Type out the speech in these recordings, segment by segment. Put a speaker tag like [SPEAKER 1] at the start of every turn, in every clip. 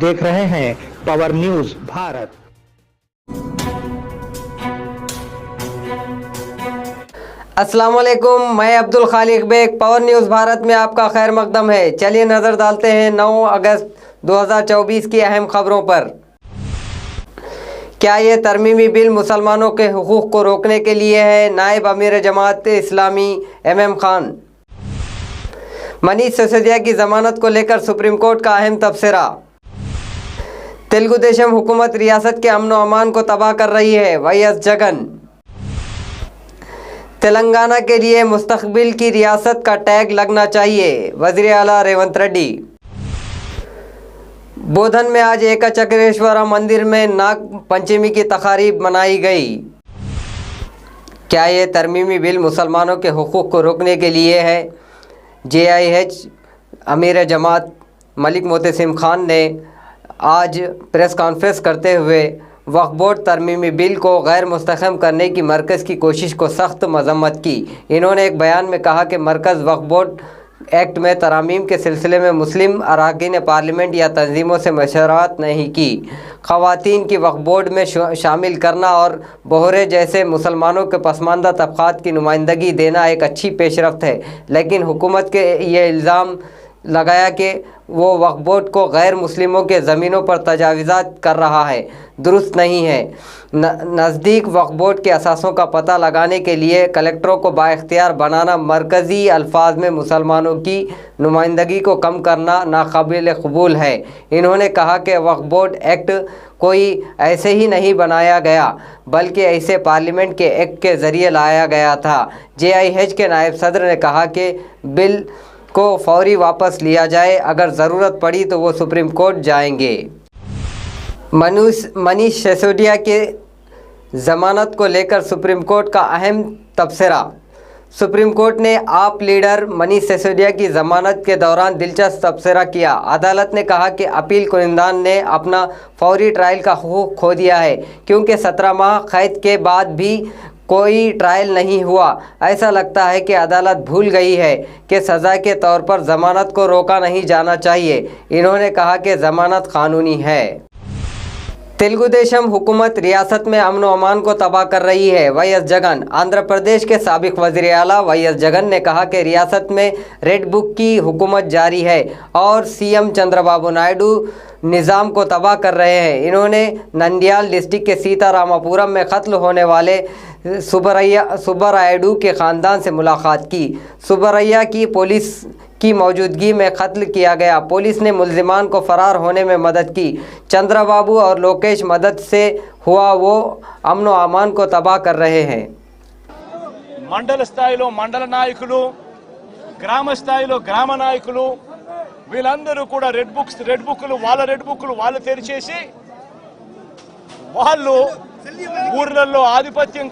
[SPEAKER 1] देख रहे हैं पावर न्यूज भारत।
[SPEAKER 2] अस्सलाम वालेकुम, मैं अब्दुल खालिक बेग, पावर न्यूज़ भारत में आपका खैर मकदम है। चलिए नज़र डालते हैं 9 अगस्त 2024 की अहम खबरों पर। क्या ये तरमीमी बिल मुसलमानों के हुकूक को रोकने के लिए है? नायब अमीर जमात इस्लामी MM खान। मनीष सिसोदिया की ज़मानत को लेकर सुप्रीम कोर्ट का अहम तबसरा। तेलुगु देशम हुकूमत रियासत के अमन व अमान को तबाह कर रही है, YS जगन। तेलंगाना के लिए मुस्तकबिल की रियासत का टैग लगना चाहिए, वज़ीर आला रेवंत रेड्डी। बोधन में आज एकचक्रेश्वर मंदिर में नाग पंचमी की तकारीब मनाई गई। क्या ये तरमीमी बिल मुसलमानों के हुकूक को रोकने के लिए है? JIH अमीर जमात मलिक मोहतसिम खान ने आज प्रेस कॉन्फ्रेंस करते हुए वक्फ बोर्ड तरमीमी बिल को गैर मुस्तहकम करने की मरकज़ की कोशिश को सख्त मजम्मत की। इन्होंने एक बयान में कहा कि मरकज़ वक्फ बोर्ड एक्ट में तरामीम के सिलसिले में मुस्लिम अरकान पार्लियामेंट या तंजीमों से मशवरत नहीं की। ख़वातीन की वक्फ बोर्ड में शामिल करना और बोहरे जैसे मुसलमानों के पसमानदा तबक़ात की नुमाइंदगी देना एक अच्छी पेशरफ्त है, लेकिन हुकूमत के ये इल्ज़ाम लगाया कि वो वक्फ बोर्ड को गैर मुस्लिमों के ज़मीनों पर तजावीज़ात कर रहा है, दुरुस्त नहीं है। नज़दीक वक्फ बोर्ड के असासों का पता लगाने के लिए कलेक्टरों को बाइख्तियार बनाना, मरकज़ी अल्फाज में मुसलमानों की नुमाइंदगी को कम करना नाकाबिल कबूल है। इन्होंने कहा कि वक्फ बोर्ड एक्ट कोई ऐसे ही नहीं बनाया गया, बल्कि ऐसे पार्लियामेंट के एक्ट के ज़रिए लाया गया था। JIH के नायब सदर ने कहा कि बिल को फौरी वापस लिया जाए, अगर ज़रूरत पड़ी तो वो सुप्रीम कोर्ट जाएंगे। मनीष सिसोदिया के ज़मानत को लेकर सुप्रीम कोर्ट का अहम तबसरा। सुप्रीम कोर्ट ने आप लीडर मनीष सिसोदिया की ज़मानत के दौरान दिलचस्प तबसरा किया। अदालत ने कहा कि अपील कुनिंदान ने अपना फौरी ट्रायल का हुकूक खो दिया है, क्योंकि 17 माह कैद के बाद भी कोई ट्रायल नहीं हुआ। ऐसा लगता है कि अदालत भूल गई है कि सज़ा के तौर पर ज़मानत को रोका नहीं जाना चाहिए। इन्होंने कहा कि ज़मानत कानूनी है। तेलुगु देशम हुकूमत रियासत में अमन व अमान को तबाह कर रही है, YS जगन। आंध्र प्रदेश के साबिक वज़ीर आला YS जगन ने कहा कि रियासत में रेड बुक की हुकूमत जारी है और CM चंद्रबाबू नायडू निज़ाम को तबाह कर रहे हैं। इन्होंने नंदियाल डिस्ट्रिक्ट के सीतारामपुरम में कत्ल होने वाले सुब्बारायडू के ख़ानदान से मुलाकात की। सुब्बारैया की पुलिस की मौजूदगी में कत्ल किया गया। पुलिस ने मुल्ज़िमान को फ़रार होने में मदद की। चंद्रबाबू और लोकेश मदद से हुआ वो अमन व अमान को तबाह कर रहे हैं।
[SPEAKER 3] మండల స్థాయిలో మండల నాయకులు, గ్రామ స్థాయిలో గ్రామ నాయకులు వీళ్ళందరూ కూడా రెడ్ బుక్లు వాళ్ళు తెరిచేసి వాళ్ళు ఊర్లలో ఆధిపత్యం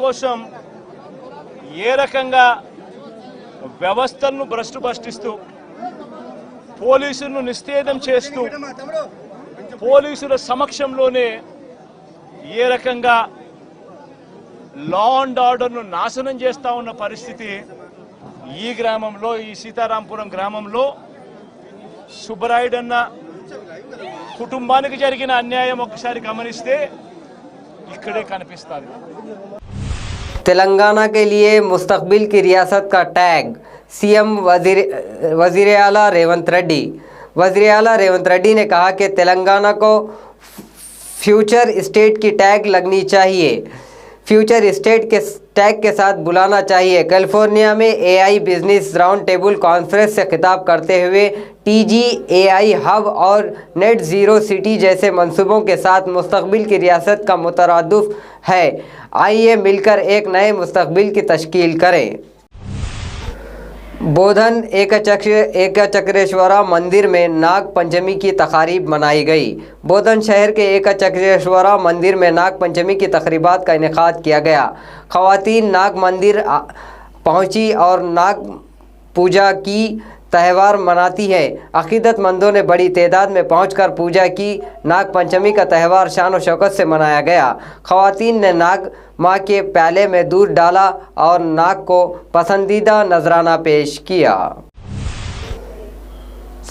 [SPEAKER 3] కోసం ఏ రకంగా వ్యవస్థలను భ్రష్టుపట్టిస్తూ పోలీసులను నిస్తేదం చేస్తూ పోలీసుల సమక్షంలోనే ఏ రకంగా లా అండ్ ఆర్డర్ను నాశనం చేస్తా ఉన్న పరిస్థితి ఈ గ్రామంలో, ఈ సీతారాంపురం గ్రామంలో సుబ్బరాయుడన్న కుటుంబానికి జరిగిన అన్యాయం ఒకసారి గమనిస్తే ఇక్కడే కనిపిస్తుంది।
[SPEAKER 2] तेलंगाना के लिए मुस्तकबिल की रियासत का टैग, CM वज़ीर आला रेवंत रेड्डी। वज़ीर आला रेवंत रेड्डी ने कहा कि तेलंगाना को फ्यूचर स्टेट की टैग लगनी चाहिए, फ्यूचर स्टेट के टैग के साथ बुलाना चाहिए। कैलिफोर्निया में AI business round table conference से खिताब करते हुए TGAI हब और नेट ज़ीरो सिटी जैसे मंसूबों के साथ मुस्तकबिल की रियासत का मुतरादिफ है। आइए मिलकर एक नए मुस्तकबिल की तश्कील करें। बोधन एकचक्रेश्वरा मंदिर में नाग पंचमी की तकारीब मनाई गई। बोधन शहर के एकचक्रेश्वरा मंदिर में नाग पंचमी की तकरीबात का इनेकाद किया गया। ख़वातीन नाग मंदिर पहुंची और नाग पूजा की त्यौहार मनाती है। अकीदतमंदों ने बड़ी तादाद में पहुंचकर पूजा की। नाग पंचमी का त्यौहार शान और शौकत से मनाया गया। ख़वातीन ने नाग माँ के प्याले में दूध डाला और नाग को पसंदीदा नजराना पेश किया।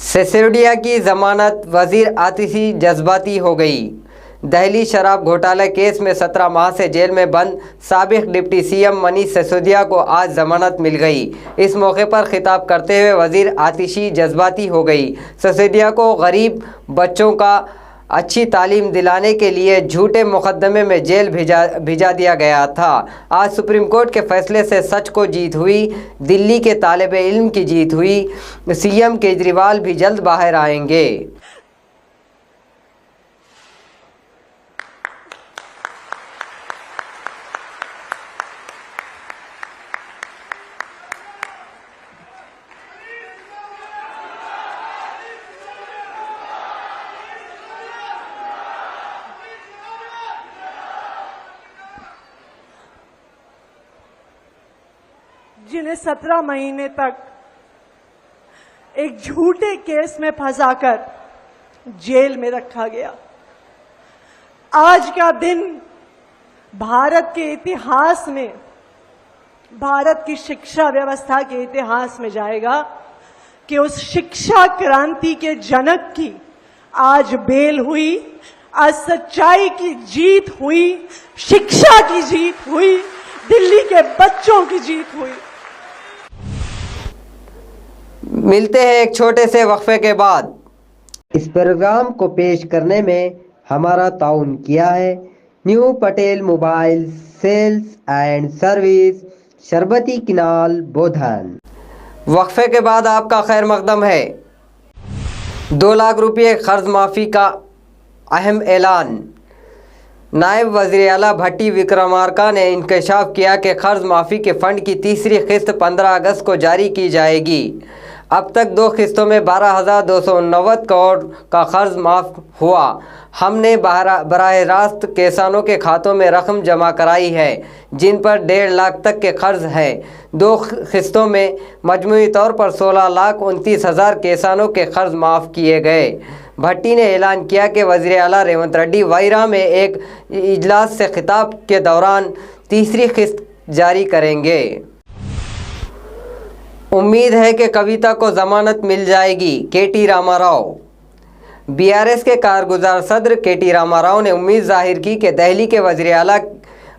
[SPEAKER 2] सिसोदिया की जमानत, वजीर आतिशी जज्बाती हो गई। दिल्ली शराब घोटाला केस में 17 माह से जेल में बंद साबिक डिप्टी सीएम मनीष सिसोदिया को आज जमानत मिल गई। इस मौके पर खिताब करते हुए वजीर आतिशी जज्बाती हो गई। सिसोदिया को गरीब बच्चों का अच्छी तालीम दिलाने के लिए झूठे मुकदमे में जेल भिजा दिया गया था। आज सुप्रीम कोर्ट के फैसले से सच को जीत हुई, दिल्ली के तालिबे इल्म की जीत हुई। सीएम केजरीवाल भी जल्द बाहर आएंगे।
[SPEAKER 4] जिन्हें 17 महीने तक एक झूठे केस में फंसाकर जेल में रखा गया, आज का दिन भारत के इतिहास में, भारत की शिक्षा व्यवस्था के इतिहास में जाएगा कि उस शिक्षा क्रांति के जनक की आज बेल हुई, आज सच्चाई की जीत हुई, शिक्षा की जीत हुई, दिल्ली के बच्चों की जीत हुई।
[SPEAKER 2] मिलते हैं एक छोटे से वक्फे के बाद। इस प्रोग्राम को पेश करने में हमारा ताउन किया है new Patel mobile sales and service, शरबती किनाल, बोधन। वक्फे के बाद आपका खैर मकदम है। 2 लाख रुपये कर्ज माफ़ी का अहम ऐलान। नायब वज़ीर आला भट्टी विक्रमार्का ने इंकशाफ किया कि कर्ज माफ़ी के फ़ंड की तीसरी किस्त 15 अगस्त को जारी की जाएगी। अब तक 2 किस्तों में 12,290 करोड़ का कर्ज माफ़ हुआ। हमने बराह रास्त किसानों के खातों में रकम जमा कराई है जिन पर 1.5 लाख तक के कर्ज हैं। 2 किस्तों में मजमूई तौर पर 16,29,000 किसानों के कर्ज माफ़ किए गए। भट्टी ने ऐलान किया कि वज़ीर आला रेवंत रेड्डी वायरा में एक इजलास से खिताब के दौरान तीसरी किस्त जारी करेंगे। उम्मीद है कि कविता को जमानत मिल जाएगी, केटी रामाराव। बीआरएस के कारगुजार सदर केटी रामाराव ने उम्मीद जाहिर की कि दिल्ली के वज़ीर आला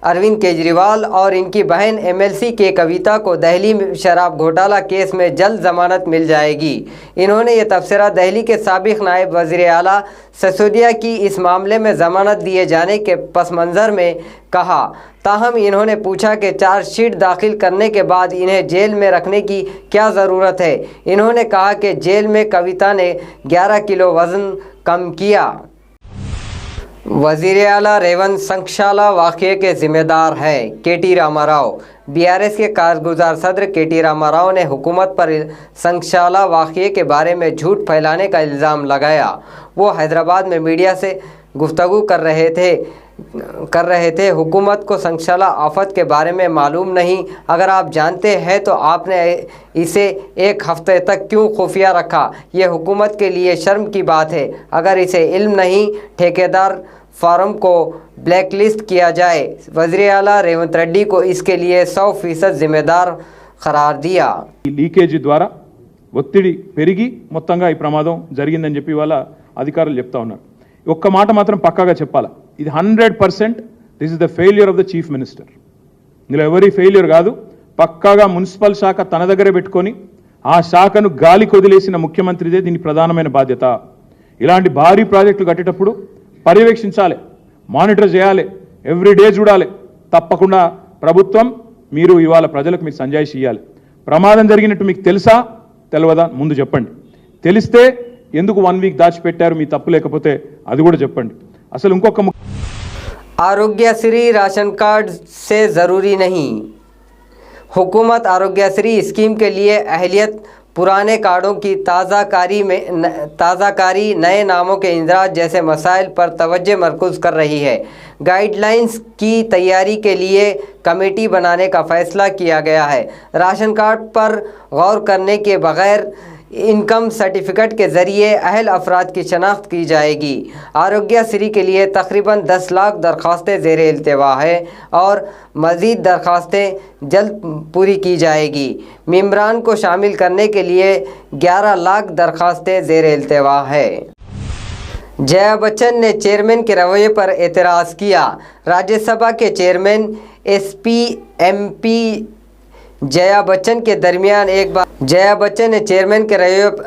[SPEAKER 2] अरविंद केजरीवाल और इनकी बहन एमएलसी के कविता को दिल्ली शराब घोटाला केस में जल्द जमानत मिल जाएगी। इन्होंने ये तबसरा दिल्ली के साबिक नायब वज़ीर आला सिसोदिया की इस मामले में जमानत दिए जाने के पस मंज़र में कहा। ताहम इन्होंने पूछा कि चार्जशीट दाखिल करने के बाद इन्हें जेल में रखने की क्या ज़रूरत है। इन्होंने कहा कि जेल में कविता ने 11 किलो वज़न कम किया। वज़ीर आला रेवंत संकशाला वाक़ये के ज़िम्मेदार हैं, केटी रामाराव। बीआरएस के कारगुजार सदर केटी रामाराव ने हुकूमत पर संकशाला वाक़ये के बारे में झूठ फैलाने का इल्ज़ाम लगाया। वो हैदराबाद में मीडिया से गुफ्तगू कर रहे थे। हुकूमत को संकशाला आफत के बारे में मालूम नहीं? अगर आप जानते हैं तो आपने इसे 1 हफ्ते तक क्यों खुफिया रखा? ये हुकूमत के लिए शर्म की बात है। अगर इसे इल्म नहीं, ठेकेदार फार्म को ब्लैकलिस्ट किया जाए। वज़ीर आला रेवंत रेड्डी को इसके लिए 100% जिम्मेदार करार दिया।
[SPEAKER 5] లీకేజీ ద్వారా ఒత్తిడి పెరిగి మొత్తంగా ఈ ప్రమాదం జరిగిందని చెప్పి వాళ్ళ అధికారులు చెప్తా ఉన్నారు. ఒక్క మాట మాత్రం పక్కాగా చెప్పాలా, ఇది 100% this is the failure of the chief minister. ఇందులో ఎవరి ఫెయిల్యూర్ కాదు. పక్కాగా మున్సిపల్ శాఖ తన దగ్గర పెట్టుకొని ఆ శాఖను గాలి కొదిలేసిన ముఖ్యమంత్రిదే దీని ప్రధానమైన బాధ్యత. ఇలాంటి భారీ ప్రాజెక్టులు కట్టేటప్పుడు పర్యవేక్షించాలి, మానిటర్ చేయాలి, ఎవ్రీడే చూడాలి. తప్పకుండా ప్రభుత్వం మీరు ఇవాళ ప్రజలకు మీరు సంజాయిషి ఇవ్వాలి. ప్రమాదం జరిగినట్టు మీకు తెలుసా తెలియదా ముందు చెప్పండి. తెలిస్తే ఎందుకు 1 వీక్ దాచిపెట్టారు, మీ తప్పు లేకపోతే అది కూడా చెప్పండి. అసలు ఇంకొక
[SPEAKER 2] आरोग्यश्री राशन कार्ड से ज़रूरी नहीं। हुकूमत आरोग्यश्री स्कीम के लिए अहलियत पुराने कार्डों की ताज़ाकारी नए नामों के इंदराज जैसे मसाइल पर तवज्जो मरकूज़ कर रही है। गाइडलाइंस की तैयारी के लिए कमेटी बनाने का फ़ैसला किया गया है। राशन कार्ड पर गौर करने के बगैर इनकम सर्टिफिकेट के ज़रिए अहल अफराद की शनाख्त की जाएगी। आरोग्यश्री के लिए तकरीबन 10 लाख दरख्वास्तें ज़ेर इल्तिवा है और मज़ीद दरख्वास्तें जल्द पूरी की जाएगी। मेंबरान को शामिल करने के लिए 11 लाख दरख्वास्तें ज़ेर इल्तिवा है। जया बच्चन ने चेयरमैन के रवैये पर एतराज़ किया। राज्यसभा के chairman SP MP Jaya Bachchan ने चेयरमैन के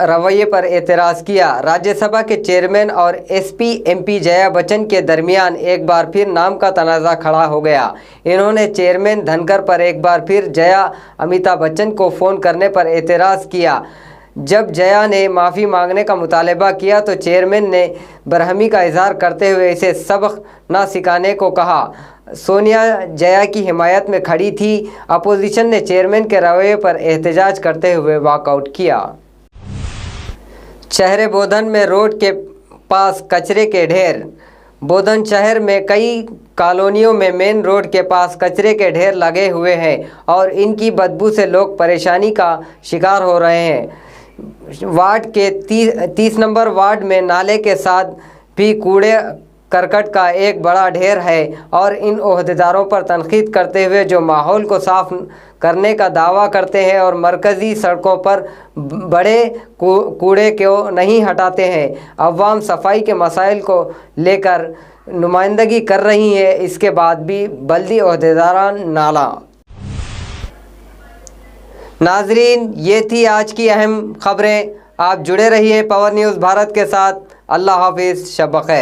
[SPEAKER 2] रवैये पर एतराज़ किया। राज्यसभा के चेयरमैन और SP MP जया बच्चन के दरमियान एक बार फिर नाम का तनाज़ा खड़ा हो गया। इन्होंने चेयरमैन धनखड़ पर एक बार फिर जया अमिताभ बच्चन को फ़ोन करने पर एतराज़ किया। जब जया ने माफ़ी मांगने का मुतालबा किया तो चेयरमैन ने बरहमी का इजहार करते हुए इसे सबक ना सिखाने को कहा। सोनिया जया की हिमायत में खड़ी थी। अपोजिशन ने चेयरमैन के रवैये पर एहतजाज करते हुए वॉकआउट किया। शहर बोधन में रोड के पास कचरे के ढेर। बोधन शहर में कई कॉलोनियों में मेन रोड के पास कचरे के ढेर लगे हुए हैं और इनकी बदबू से लोग परेशानी का शिकार हो रहे हैं। वार्ड के 30 नंबर वार्ड में नाले के साथ भी कूड़े करकट का एक बड़ा ढेर है और इन ओहदेदारों पर तनकीद करते हुए जो माहौल को साफ करने का दावा करते हैं और मरकज़ी सड़कों पर बड़े कूड़े को नहीं हटाते हैं। अवाम सफाई के मसाइल को लेकर नुमाइंदगी कर रही है, इसके बाद भी बल्दी ओहदेदारान नाला। नाजरीन, ये थी आज की अहम खबरें। आप जुड़े रहिए पावर न्यूज़ भारत के साथ। अल्लाह हाफिज़, शब बख़ैर।